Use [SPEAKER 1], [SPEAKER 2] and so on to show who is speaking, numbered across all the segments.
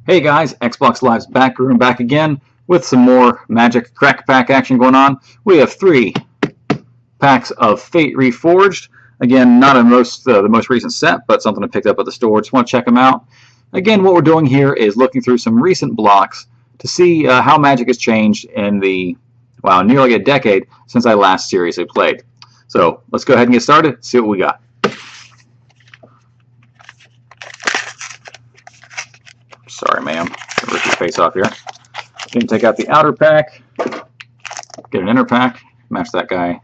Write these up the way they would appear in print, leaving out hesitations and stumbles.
[SPEAKER 1] Hey guys, Xbox Live's back room back again with some more Magic Crack Pack action going on. We have 3 packs of Fate Reforged. Again, not the most recent set, but something I picked up at the store. Just want to check them out. Again, what we're doing here is looking through some recent blocks to see how Magic has changed in the, nearly a decade since I last seriously played. So let's go ahead and get started, see what we got. Sorry, ma'am. Rip your face off here. Going to take out the outer pack, get an inner pack, match that guy.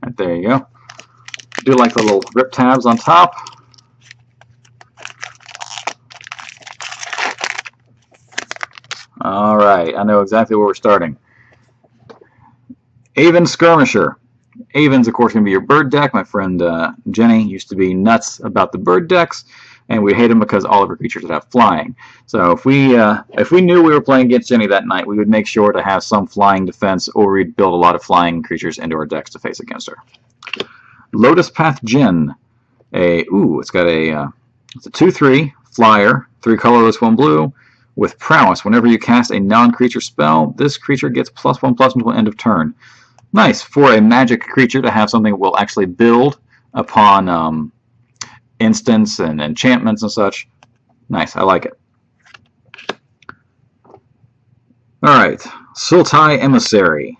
[SPEAKER 1] Right there you go. Do like the little rip tabs on top. All right, I know exactly where we're starting. Aven Skirmisher. Aven's, of course, going to be your bird deck. My friend Jenny used to be nuts about the bird decks, and we hate them because all of her creatures would have flying. So if we knew we were playing against Jenny that night, we would make sure to have some flying defense, or we'd build a lot of flying creatures into our decks to face against her. Lotus Path Djinn. It's got it's a 2/3 flyer, 3 colorless, 1 blue, with prowess. Whenever you cast a non-creature spell, this creature gets +1/+1 until end of turn. Nice for a magic creature to have something that will actually build upon instants and enchantments and such. Nice, I like it. Alright, Sultai Emissary.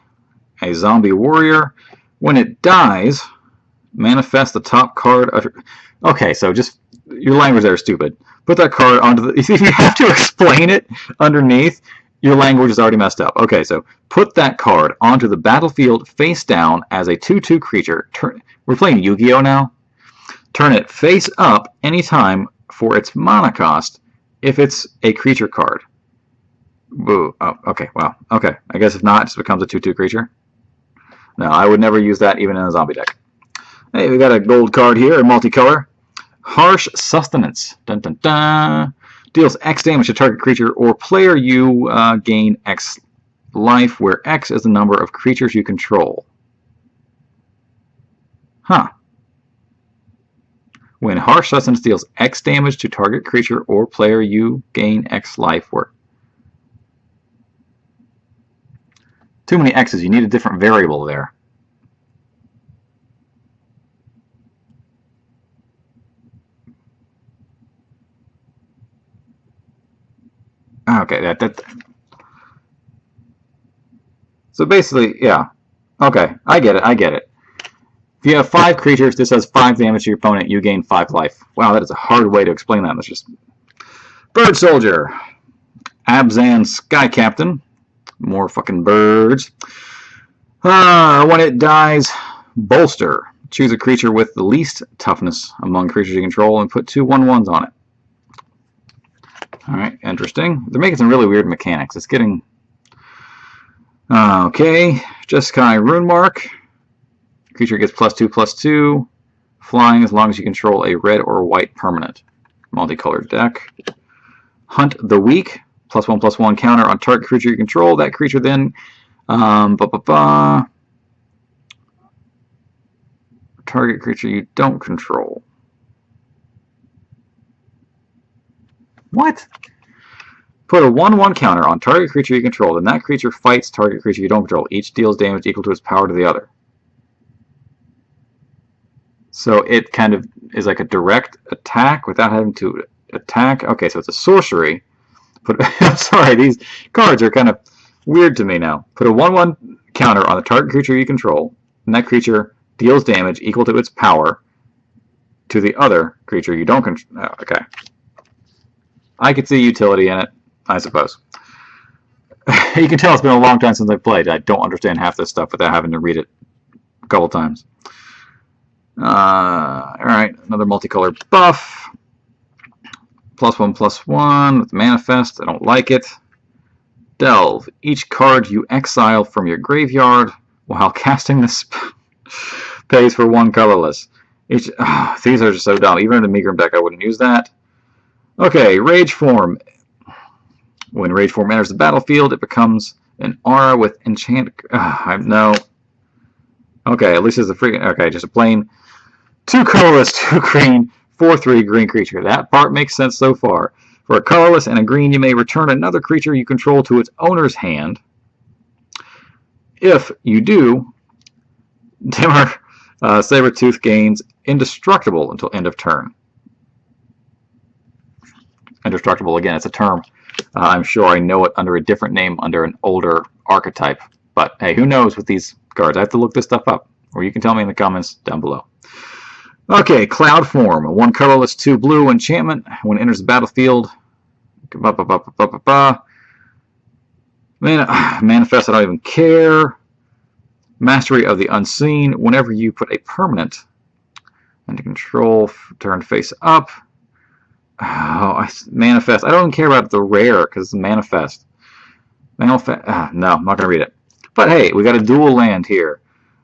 [SPEAKER 1] A zombie warrior. When it dies, manifest the top card of... Okay, so just... Your language there is stupid. Put that card onto the... If you have to explain it underneath, your language is already messed up. Okay, so put that card onto the battlefield face down as a 2/2 creature. We're playing Yu-Gi-Oh! Now. Turn it face up anytime for its mana cost if it's a creature card. Boo. Oh, okay, well, okay. I guess if not, it just becomes a 2/2 creature. No, I would never use that even in a zombie deck. Hey, we got a gold card here, a multicolor. Harsh Sustenance. Dun dun dun. Deals X damage to target creature or player. You gain X life, where X is the number of creatures you control. Huh. When Harsh Sustenance deals X damage to target creature or player, you gain X life. Where too many X's. You need a different variable there. Okay, so basically, yeah. Okay, I get it. If you have 5 creatures, this has 5 damage to your opponent, you gain 5 life. Wow, that is a hard way to explain that. That's just... Bird Soldier. Abzan Sky Captain. More fucking birds. When it dies, bolster. Choose a creature with the least toughness among creatures you control and put 2 1/1s on it. Alright, interesting. They're making some really weird mechanics. It's getting... Okay, Jeskai Runemark. Creature gets +2/+2. Flying as long as you control a red or white permanent. Multicolored deck. Hunt the Weak. +1/+1 counter on target creature you control. That creature then... Target creature you don't control. What? Put a 1/1 counter on target creature you control, then that creature fights target creature you don't control. Each deals damage equal to its power to the other. So it kind of is like a direct attack without having to attack. Okay, so it's a sorcery. I'm sorry, these cards are kind of weird to me now. Put a 1/1 counter on the target creature you control, and that creature deals damage equal to its power to the other creature you don't control. Oh, okay. I could see utility in it, I suppose. You can tell it's been a long time since I've played. I don't understand half this stuff without having to read it a couple times. Alright, another multicolor buff. +1/+1 with Manifest. I don't like it. Delve. Each card you exile from your graveyard while casting this pays for 1 colorless. These are just so dumb. Even in the Megrim deck, I wouldn't use that. Okay, Rage Form. When Rage Form enters the battlefield, it becomes an aura with enchant... no. Okay, at least it's a freaking... Okay, just a plain 2 colorless, 2 green, 4/3 green creature. That part makes sense so far. For a colorless and a green, you may return another creature you control to its owner's hand. If you do, Dimmer Sabertooth gains indestructible until end of turn. Indestructible, again, it's a term. I'm sure I know it under a different name under an older archetype. But hey, who knows with these cards? I have to look this stuff up. Or you can tell me in the comments down below. Okay, Cloud Form. 1 colorless, 2 blue enchantment. When it enters the battlefield, manifest, I don't even care. Mastery of the Unseen. Whenever you put a permanent into control, turn face up. Oh, manifest. I don't even care about the rare because it's manifest. No, I'm not going to read it. But hey, we got a dual land here.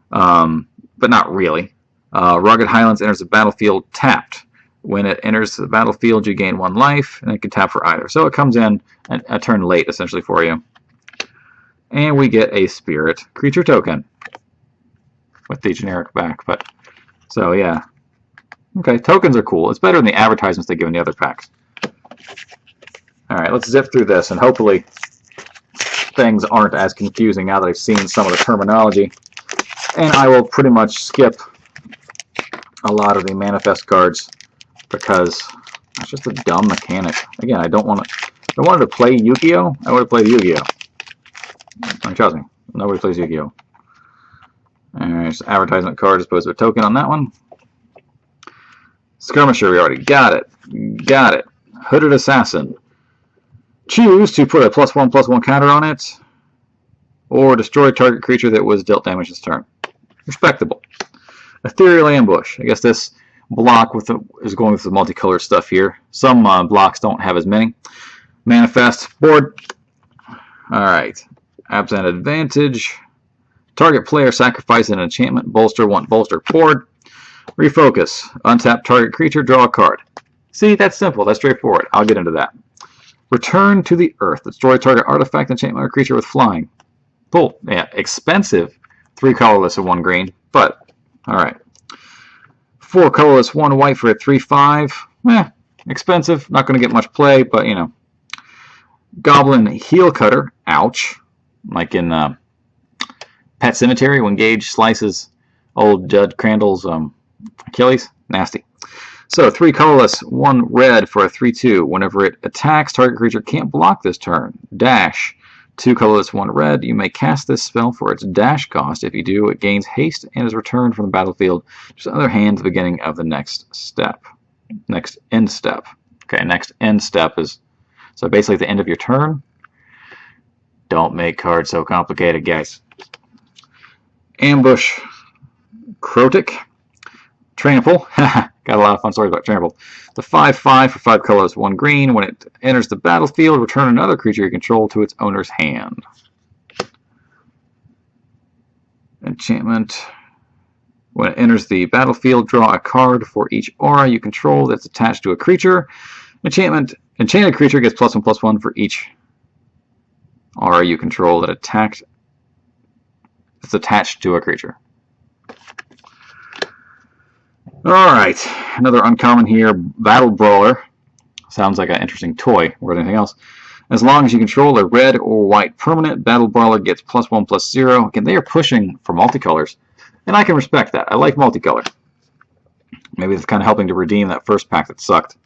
[SPEAKER 1] But not really. Rugged Highlands enters the battlefield tapped. When it enters the battlefield, you gain 1 life, and it can tap for either. So it comes in a turn late, essentially, for you. And we get a Spirit creature token with the generic back. But so yeah. Okay, tokens are cool. It's better than the advertisements they give in the other packs. Alright, let's zip through this, and hopefully things aren't as confusing now that I've seen some of the terminology. And I will pretty much skip a lot of the manifest cards because it's just a dumb mechanic. Again, I don't want to. If I wanted to play Yu-Gi-Oh, I would have played Yu-Gi-Oh. I mean, trust me, nobody plays Yu-Gi-Oh. Alright, just advertisement card as opposed to a token on that one. Skirmisher, we already got it. Got it. Hooded Assassin. Choose to put a +1/+1 counter on it, or destroy target creature that was dealt damage this turn. Respectable. Ethereal Ambush. I guess this block is going with the multicolored stuff here. Some blocks don't have as many. Manifest. Board. Alright. Absent Advantage. Target player sacrifice an enchantment. Bolster 1. Bolster. Board. Refocus. Untap target creature. Draw a card. See, that's simple. That's straightforward. I'll get into that. Return to the Earth. Destroy target artifact, enchantment, or creature with flying. Cool. Yeah, expensive. 3 colorless and 1 green, but alright. 4 colorless, 1 white for a 3/5. Expensive. Not going to get much play, but you know. Goblin Heel Cutter. Ouch. Like in Pet Cemetery when Gage slices old Judd Crandall's Achilles. Nasty. So 3 colorless, 1 red for a 3/2. Whenever it attacks, target creature can't block this turn. Dash. 2 colorless, 1 red. You may cast this spell for its dash cost. If you do, it gains haste and is returned from the battlefield to the other hand at the beginning of the next step. Next end step. Okay, next end step is so basically at the end of your turn. Don't make cards so complicated, guys. Ambush. Crotic. Trample. Got a lot of fun stories about Trample. The 5/5 for 5 colors, 1 green. When it enters the battlefield, return another creature you control to its owner's hand. Enchantment. When it enters the battlefield, draw a card for each aura you control that's attached to a creature. Enchanted creature gets +1/+1 for each aura you control that's attached to a creature. Alright, another uncommon here, Battle Brawler. Sounds like an interesting toy more than anything else. As long as you control a red or white permanent, Battle Brawler gets +1/+0. Again, they are pushing for multicolors, and I can respect that. I like multicolor. Maybe it's kind of helping to redeem that first pack that sucked.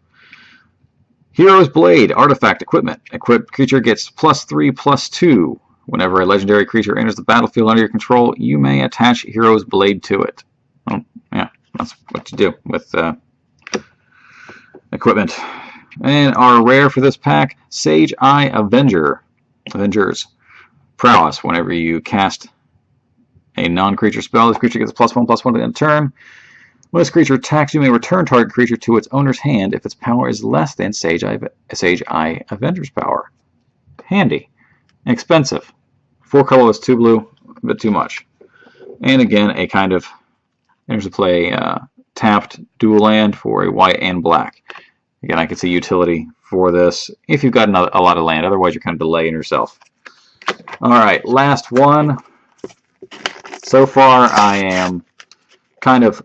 [SPEAKER 1] Hero's Blade, Artifact, Equipment. Equipped creature gets +3/+2. Whenever a legendary creature enters the battlefield under your control, you may attach Hero's Blade to it. Oh, yeah. That's what you do with equipment. And our rare for this pack, Sage Eye Avengers. Prowess. Whenever you cast a non-creature spell, this creature gets +1/+1 to the end turn. When this creature attacks, you may return target creature to its owner's hand if its power is less than Sage Eye Avengers power. Handy. Expensive. 4 colorless, 2 blue, a bit too much. And again, a kind of enters to play tapped dual land for a white and black. Again, I can see utility for this if you've got a lot of land. Otherwise, you're kind of delaying yourself. Alright, last one. So far, I am kind of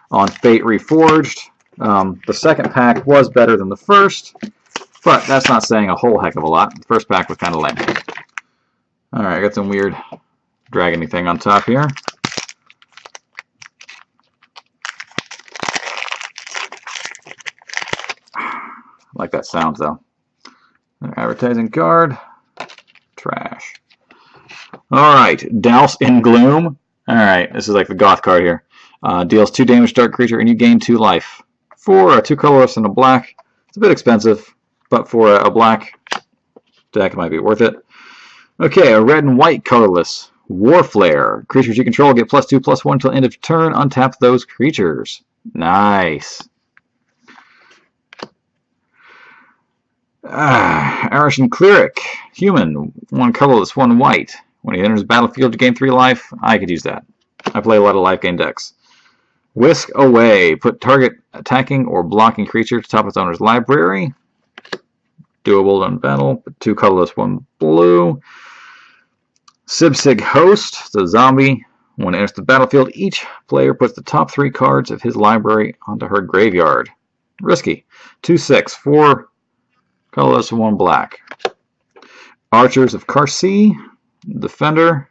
[SPEAKER 1] on Fate Reforged. The second pack was better than the first, but that's not saying a whole heck of a lot. The first pack was kind of lame. Alright, I got some weird dragony thing on top here. I like that sound though. Advertising card. Trash. Alright, Douse in Gloom. Alright, this is like the goth card here. Deals 2 damage to target creature and you gain 2 life. For a 2 colorless and a black, it's a bit expensive, but for a black deck it might be worth it. Okay, a red and white colorless. Warflare. Creatures you control get +2/+1 until end of turn. Untap those creatures. Nice. Arishan Cleric. Human. 1 colorless, 1 white. When he enters the battlefield, you gain 3 life. I could use that. I play a lot of life gain decks. Whisk Away. Put target attacking or blocking creature to top its owner's library. Doable on battle. 2 colorless, 1 blue. Sibsig Host. It's a zombie. When it enters the battlefield, each player puts the top 3 cards of his library onto her graveyard. Risky. 2/6. 4 colorless, 1 black. Archers of Karsi. Defender.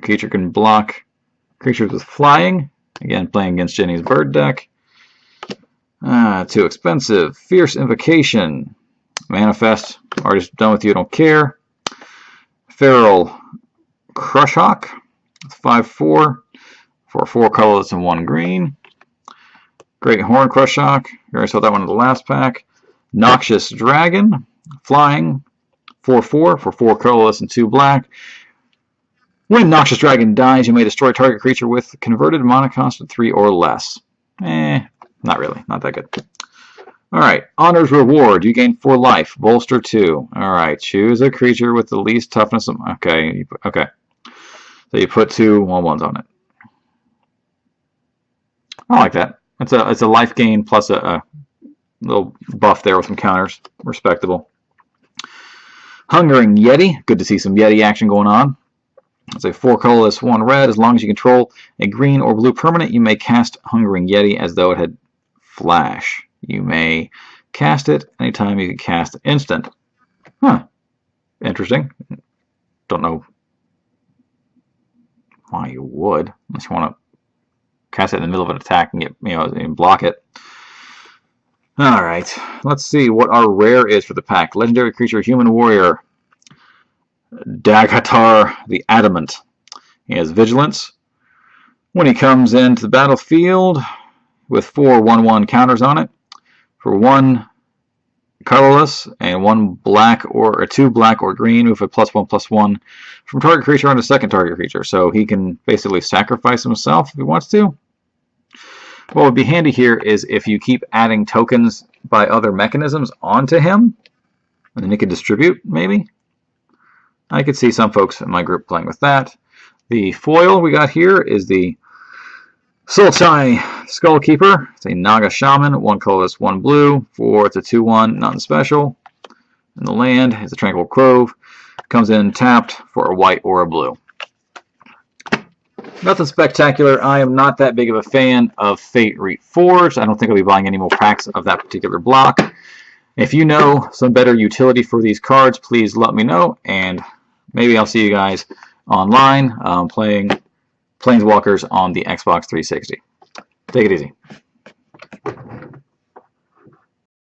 [SPEAKER 1] Creature can block creatures with flying. Again, playing against Jenny's bird deck. Too expensive. Fierce Invocation. Manifest. Already done with you, don't care. Feral Crushhawk. 5/4. For 4 colorless and 1 green. Great Horn Crushhawk. You already saw that one in the last pack. Noxious Dragon. Flying. 4/4 for 4 colorless and 2 black. When Noxious Dragon dies, you may destroy target creature with converted mana cost of 3 or less. Not really. Not that good. Alright. Honor's Reward. You gain 4 life. Bolster 2. Alright. Choose a creature with the least toughness. Okay. Okay. So you put 2 1/1s on it. I like that. It's a life gain plus a little buff there with some counters. Respectable. Hungering Yeti. Good to see some Yeti action going on. It's a 4 colorless, 1 red. As long as you control a green or blue permanent, you may cast Hungering Yeti as though it had flash. You may cast it anytime you can cast instant. Huh. Interesting. Don't know why you would, unless you want to cast it in the middle of an attack and get, and block it. Alright. Let's see what our rare is for the pack. Legendary creature, human warrior. Daghatar the Adamant. He has Vigilance. When he comes into the battlefield with 4 1/1 counters on it, for 1 colorless and 1 black or 2 black or green with a +1/+1 from target creature onto second target creature. So he can basically sacrifice himself if he wants to. What would be handy here is if you keep adding tokens by other mechanisms onto him, and then he can distribute, maybe. I could see some folks in my group playing with that. The foil we got here is the Sultai Skullkeeper. It's a Naga Shaman, 1 colorless, 1 blue. It's a 2/1, nothing special. And the land is a Tranquil Grove. Comes in tapped for a white or a blue. Nothing spectacular. I am not that big of a fan of Fate Reforged. I don't think I'll be buying any more packs of that particular block. If you know some better utility for these cards, please let me know, and maybe I'll see you guys online playing Planeswalkers on the Xbox 360. Take it easy.